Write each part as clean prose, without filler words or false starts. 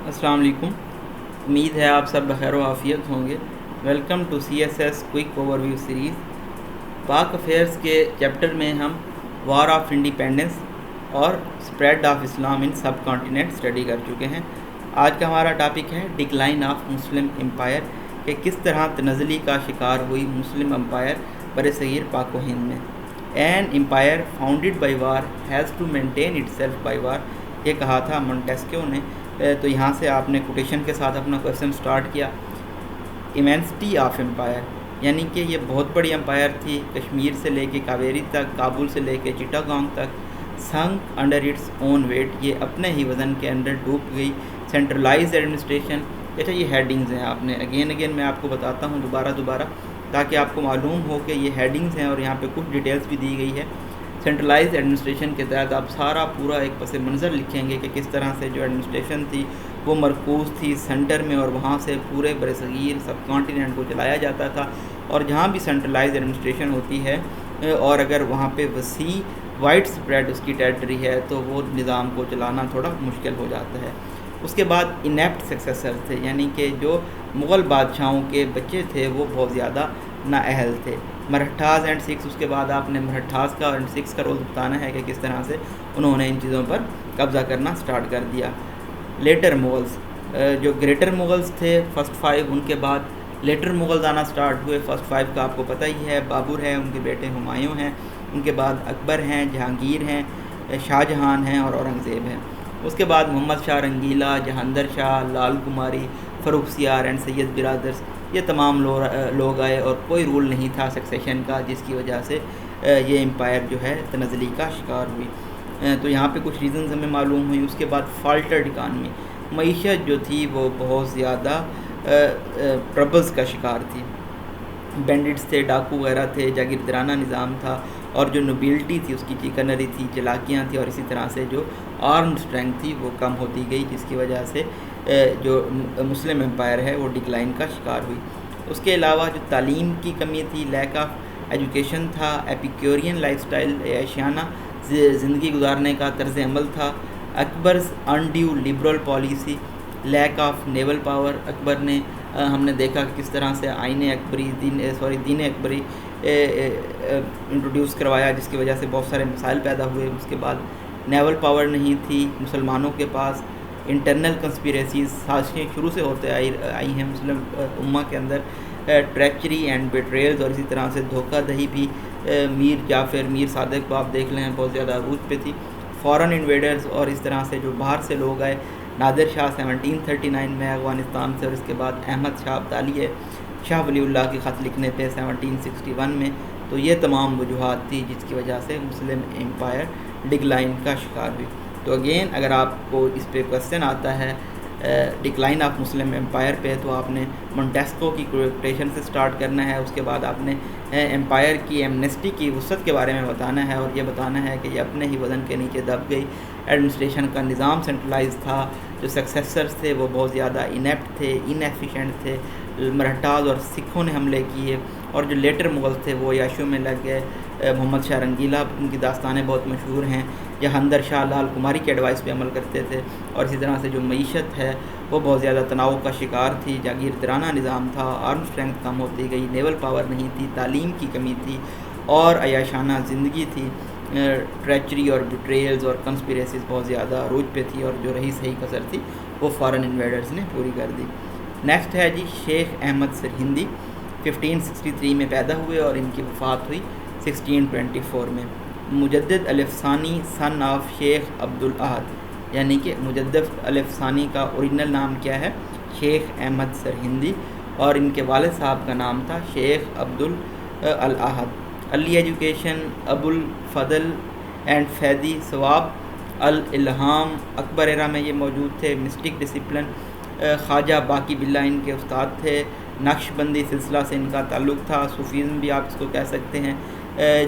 السلام علیکم. امید ہے آپ سب بخیر و عافیت ہوں گے. Welcome to C S S quick overview ویو سیریز. پاک افیئرس کے چیپٹر میں ہم وار آف انڈیپینڈنس اور spread of Islam in sub continent study کر چکے ہیں. آج کا ہمارا ٹاپک ہے ڈکلائن آف مسلم امپائر، کہ کس طرح تنزلی کا شکار ہوئی مسلم امپائر بر صغیر پاک و ہند میں. An empire founded by war has to maintain itself by war, یہ کہا تھا مونٹیسکیو نے. تو یہاں سے آپ نے کوٹیشن کے ساتھ اپنا کویشچن سٹارٹ کیا. ایمینسٹی آف امپائر، یعنی کہ یہ بہت بڑی امپائر تھی، کشمیر سے لے کے کاویری تک، کابل سے لے کے چٹاگانگ تک. Sink under its own weight, یہ اپنے ہی وزن کے اندر ڈوب گئی. سینٹرلائزڈ ایڈمنسٹریشن، اچھا یہ ہیڈنگز ہیں، آپ نے اگین میں آپ کو بتاتا ہوں دوبارہ تاکہ آپ کو معلوم ہو کہ یہ ہیڈنگز ہیں اور یہاں پہ کچھ ڈیٹیلز بھی دی گئی ہے. سینٹرلائزڈ ایڈمنسٹریشن کے تحت آپ سارا پورا ایک پس منظر لکھیں گے کہ کس طرح سے جو ایڈمنسٹریشن تھی وہ مرکوز تھی سینٹر میں، اور وہاں سے پورے برصغیر سب کانٹیننٹ کو چلایا جاتا تھا. اور جہاں بھی سینٹرلائزڈ ایڈمنسٹریشن ہوتی ہے اور اگر وہاں پہ وسیع وائڈ اسپریڈ اس کی ٹیریٹری ہے تو وہ نظام کو چلانا تھوڑا مشکل ہو جاتا ہے. اس کے بعد انیپٹ سکسیسر تھے، یعنی کہ جو مغل بادشاہوں کے بچے تھے وہ بہت زیادہ نااہل تھے. مرہٹھاز اینڈ سکس، اس کے بعد آپ نے مرہٹھاز کا اینڈ سکس کا رول بتانا ہے کہ کس طرح سے انہوں نے ان چیزوں پر قبضہ کرنا سٹارٹ کر دیا. لیٹر مغلز، جو گریٹر مغلز تھے فرسٹ 5، ان کے بعد لیٹر مغلز آنا سٹارٹ ہوئے. فرسٹ 5 کا آپ کو پتہ ہی ہے، بابر ہیں، ان کے بیٹے ہمایوں ہیں، ان کے بعد اکبر ہیں، جہانگیر ہیں، شاہ جہان ہیں اور اورنگزیب ہیں. اس کے بعد محمد شاہ رنگیلا، جہاندر شاہ، لال کماری، فروخ سیار اینڈ سید برادرز، یہ تمام لوگ آئے اور کوئی رول نہیں تھا سکسیشن کا، جس کی وجہ سے یہ امپائر جو ہے تنزلی کا شکار ہوئی. تو یہاں پہ کچھ ریزنز ہمیں معلوم ہوئی. اس کے بعد فالٹرڈ اکانومی، معیشت جو تھی وہ بہت زیادہ ٹربلز کا شکار تھی. بینڈٹس تھے، ڈاکو وغیرہ تھے، جاگیردارانہ نظام تھا، اور جو نوبیلٹی تھی اس کی چیکنری تھی، چلاکیاں تھیں، اور اسی طرح سے جو آرمڈ اسٹرینتھ تھی وہ کم ہوتی گئی، جس کی وجہ سے جو مسلم امپائر ہے وہ ڈکلائن کا شکار ہوئی. اس کے علاوہ جو تعلیم کی کمی تھی، لیک آف ایجوکیشن تھا، ایپیکیورین لائف سٹائل، عیاشیانہ زندگی گزارنے کا طرز عمل تھا. اکبرز انڈیو liberal policy, lack of naval power. Akbar نے ہم نے دیکھا کہ کس طرح سے آئین اکبری دین اکبری انٹروڈیوس کروایا، جس کی وجہ سے بہت سارے مسائل پیدا ہوئے. اس کے بعد نیول پاور نہیں تھی مسلمانوں کے پاس. انٹرنل کنسپیریسیز، سازشیں شروع سے ہوتے آئی ہیں مسلم امہ کے اندر. ٹریچری اینڈ بیٹریلز، اور اسی طرح سے دھوکہ دہی بھی. میر جعفر، میر صادق کو آپ دیکھ لیں بہت زیادہ عروج پہ تھی. فورن انویڈرز، اور اس طرح سے جو باہر سے لوگ آئے. نادر شاہ 1739 میں افغانستان سے، اور اس کے بعد احمد شاہ ابدالی ہے شاہ ولی اللہ کی خط لکھنے پہ 1761 میں. تو یہ تمام وجوہات تھی جس کی وجہ سے مسلم امپائر ڈکلائن کا شکار ہوئی. تو اگین اگر آپ کو اس پہ کویسچن آتا ہے ڈکلائن آف مسلم امپائر پہ، تو آپ نے مونٹیسکو کی کوٹیشن سے سٹارٹ کرنا ہے. اس کے بعد آپ نے امپائر کی ایمنسٹی کی وسعت کے بارے میں بتانا ہے، اور یہ بتانا ہے کہ یہ اپنے ہی وزن کے نیچے دب گئی. ایڈمنسٹریشن کا نظام سینٹرلائز تھا، جو سکسیسرز تھے وہ بہت زیادہ انیپٹ تھے، انیفیشینٹ تھے. مرہٹاز اور سکھوں نے حملے کیے، اور جو لیٹر مغل تھے وہ عیاشیوں میں لگ گئے. محمد شاہ رنگیلا، ان کی داستانیں بہت مشہور ہیں. جہاندر شاہ لال کماری کے ایڈوائس پہ عمل کرتے تھے. اور اسی طرح سے جو معیشت ہے وہ بہت زیادہ تناؤ کا شکار تھی. جاگیردارانہ نظام تھا، آرم اسٹرینتھ کم ہوتی گئی، نیول پاور نہیں تھی، تعلیم کی کمی تھی، اور عیاشانہ زندگی تھی. ٹریچری اور بیٹریلز اور کنسپیریسیز بہت زیادہ عروج پہ تھی، اور جو رہی صحیح کثر تھی وہ فارن انویڈرز نے پوری کر دی. نیکسٹ ہے جی شیخ احمد سرہندی. 1563 میں پیدا ہوئے اور ان کی وفات ہوئی 1624 میں. مجدد الف ثانی، سن آف شیخ عبدالاحد، یعنی کہ مجدد الف ثانی کا اوریجنل نام کیا ہے؟ شیخ احمد سرہندی، اور ان کے والد صاحب کا نام تھا شیخ عبدالاحد. علی education, Abu al Fazl and Faizi ثواب، الالہام، اکبر ایرا میں یہ موجود تھے. مسٹک ڈسپلن، خواجہ باقی باللہ ان کے استاد تھے. نقش بندی سلسلہ سے ان کا تعلق تھا. صوفیزم بھی آپ اس کو کہہ سکتے ہیں.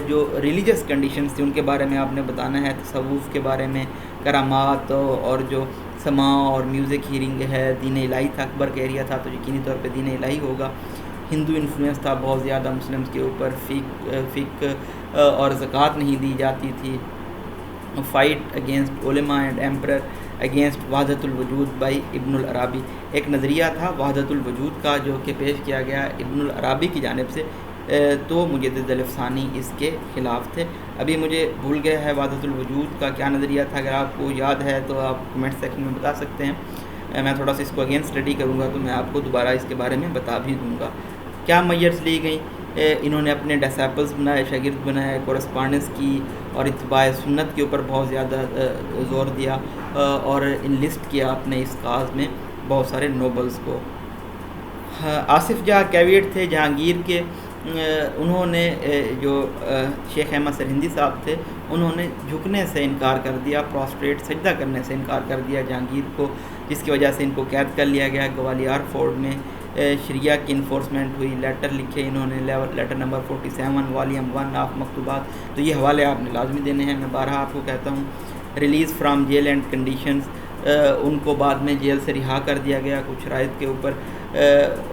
جو ریلیجس کنڈیشنز تھیں ان کے بارے میں آپ نے بتانا ہے. تصوف کے بارے میں، کرامات، اور جو سماع اور میوزک ہیرنگ ہے. دین الہی تھا، اکبر کا ایریا تھا تو یقینی طور پہ دین الہی ہوگا. ہندو انفلوئنس تھا بہت زیادہ مسلمس کے اوپر. فقہ اور زکوٰۃ نہیں دی جاتی تھی. فائٹ اگینسٹ علماء اینڈ ایمپرر. اگینسٹ وحدت الوجود بائی ابن العربی. ایک نظریہ تھا وحدت الوجود کا جو کہ پیش کیا گیا ابن العربی کی جانب سے, تو مجدد الف ثانی اس کے خلاف تھے. ابھی مجھے بھول گیا ہے وحدت الوجود کا کیا نظریہ تھا, اگر آپ کو یاد ہے تو آپ کمنٹ سیکشن میں بتا سکتے ہیں. میں تھوڑا سا اس کو اگین اسٹڈی کروں گا تو میں آپ کو دوبارہ اس کے بارے میں بتا بھی دوں گا. کیا میئرز لی گئیں, انہوں نے اپنے ڈسیپلز بنائے, شاگرد بنائے, کورسپانڈنس کی اور اتباع سنت کے اوپر بہت زیادہ زور دیا, اور انلسٹ کیا اپنے اس کاز میں بہت سارے نوبلز کو. آصف جاہ کیویٹ تھے جہانگیر کے, انہوں نے جو شیخ احمد سرہندی صاحب تھے انہوں نے جھکنے سے انکار کر دیا, پروسٹریٹ سجدہ کرنے سے انکار کر دیا جہانگیر کو, جس کی وجہ سے ان کو قید کر لیا گیا. گوالیار فورٹ میں شریعہ کی انفورسمنٹ ہوئی, لیٹر لکھے انہوں نے, لیٹر نمبر 47 والیوم 1 آف مکتوبات. تو یہ حوالے آپ نے لازمی دینے ہیں, میں بارہا آپ کو کہتا ہوں. Release from jail and conditions, ان کو بعد میں جیل سے رہا کر دیا گیا کچھ شرائط کے اوپر,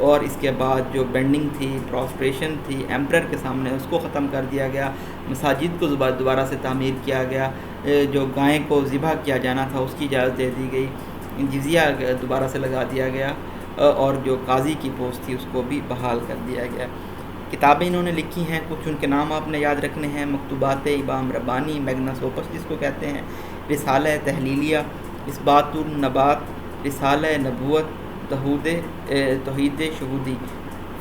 اور اس کے بعد جو بینڈنگ تھی, پروسٹریشن تھی ایمپرر کے سامنے, اس کو ختم کر دیا گیا. مساجد کو دوبارہ سے تعمیر کیا گیا, جو گائیں کو ذبح کیا جانا تھا اس کی اجازت دے دی گئی, جزیہ دوبارہ سے لگا دیا گیا, اور جو قاضی کی پوسٹ تھی اس کو بھی بحال کر دیا گیا. کتابیں انہوں نے لکھی ہیں, کچھ ان کے نام آپ نے یاد رکھنے ہیں. مکتوبات امام ربانی, میگنس اوپس جس کو کہتے ہیں, رسالہ تحلیلیہ, اثبات النبات, رسالہ نبوت, توحید شہودی,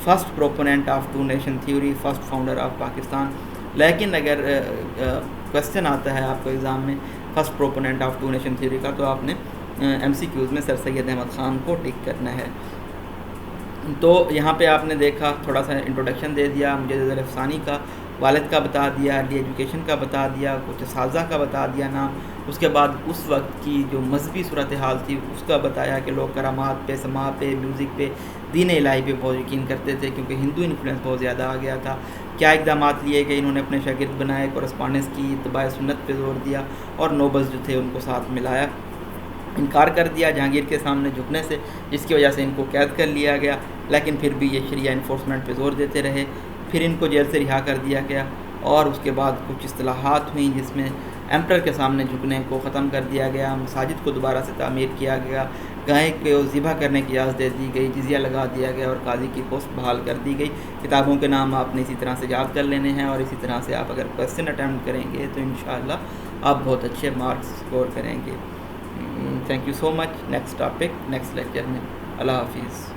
first proponent of two nation theory, first founder of Pakistan. لیکن اگر کویسچن آتا ہے آپ کو ایگزام میں first proponent of two nation theory کا, تو آپ نے ایم سی کیوز میں سر سید احمد خان کو ٹک کرنا ہے. تو یہاں پہ آپ نے دیکھا, تھوڑا سا انٹروڈکشن دے دیا, مجدد الف ثانی کا, والد کا بتا دیا, ارلی ایجوکیشن کا بتا دیا, کچھ اساتذہ کا بتا دیا نام. اس کے بعد اس وقت کی جو مذہبی صورتحال تھی اس کا بتایا کہ لوگ کرامات پہ, سماع پہ, میوزک پہ, دین الہی پہ بہت یقین کرتے تھے کیونکہ ہندو انفلوئنس بہت زیادہ آ گیا تھا. کیا اقدامات لیے گئے, انہوں نے اپنے شاگرد بنائے, کورسپانڈنس کی, اتباع سنت پہ زور دیا, اور نوبلز جو تھے ان کو ساتھ ملایا. انکار کر دیا جہانگیر کے سامنے جھکنے سے, جس کی وجہ سے ان کو قید کر لیا گیا, لیکن پھر بھی یہ شریعہ انفورسمنٹ پہ زور دیتے رہے. پھر ان کو جیل سے رہا کر دیا گیا, اور اس کے بعد کچھ اصطلاحات ہوئیں جس میں ایمپرر کے سامنے جھکنے کو ختم کر دیا گیا, مساجد کو دوبارہ سے تعمیر کیا گیا, گائے کو ذبح کرنے کی اجازت دے دی گئی, جزیہ لگا دیا گیا, اور قاضی کی پوسٹ بحال کر دی گئی. کتابوں کے نام آپ نے اسی طرح سے یاد کر لینے ہیں, اور اسی طرح سے آپ اگر کویسچن اٹیمپٹ کریں گے تو انشاءاللہ آپ بہت اچھے مارکس اسکور کریں گے. Thank you so much. Next topic next lecture میں. اللہ حافظ.